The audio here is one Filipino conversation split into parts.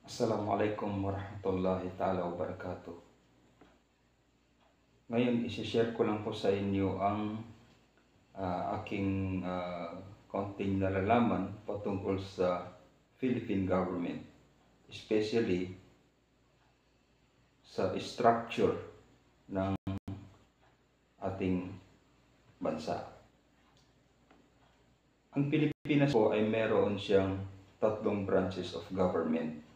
Assalamualaikum warahmatullahi ta'ala wabarakatuh. Ngayon, isi-share ko lang po sa inyo ang aking konting nalalaman patungkol sa Philippine government, especially sa structure ng ating bansa. Ang Pilipinas po ay meron siyang tatlong branches of government.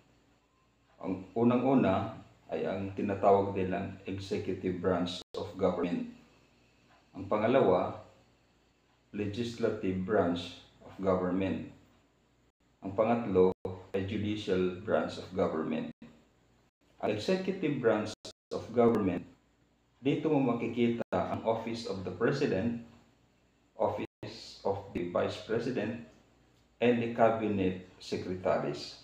Ang unang-una ay ang tinatawag nilang executive branch of government. Ang pangalawa, legislative branch of government. Ang pangatlo ay judicial branch of government. Ang executive branch of government, dito mo makikita ang Office of the President, Office of the Vice President, and the Cabinet Secretaries.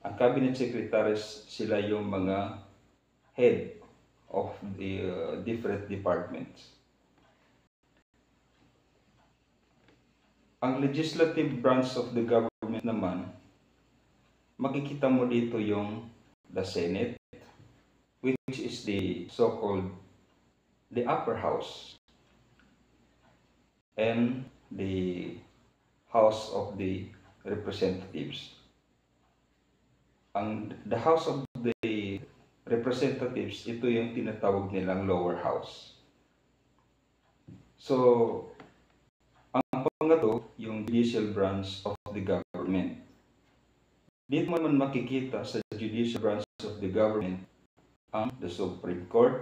Ang Cabinet Secretaries, sila yung mga head of the different departments. Ang legislative branch of the government naman, makikita mo dito yung the Senate, which is the so-called the upper house, and the House of the Representatives. The House of the Representatives, ito yung tinatawag nilang lower house. So, ang pangatlo, yung judicial branch of the government. Dito mo naman makikita sa judicial branch of the government ang the Supreme Court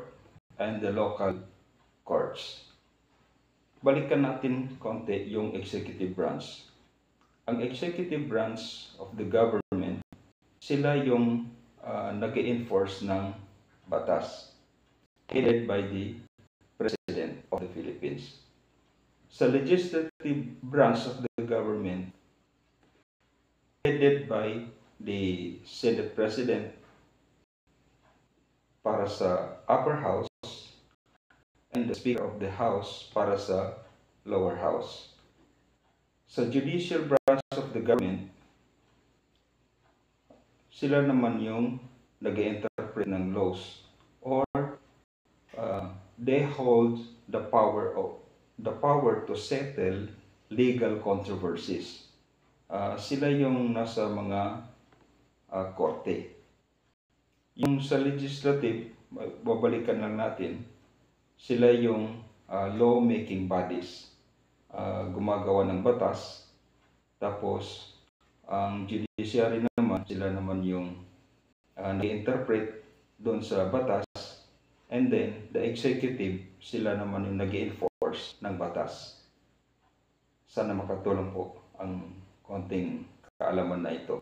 and the local courts. Balikan natin konti yung executive branch. Ang executive branch of the government, sila yung nag-enforce ng batas, headed by the President of the Philippines. Sa legislative branch of the government, headed by the Senate President para sa upper house, and the Speaker of the House para sa lower house. Sa judicial branch of the government, sila naman yung nag-interpret ng laws, or they hold the power to settle legal controversies. Sila yung nasa mga korte. Yung sa legislative, babalikan lang natin, sila yung law-making bodies, gumagawa ng batas. Tapos ang judiciary naman, sila naman yung nag-interpret doon sa batas, and then the executive, sila naman yung nag-enforce ng batas. Sana makatulong po ang konting kaalaman na ito.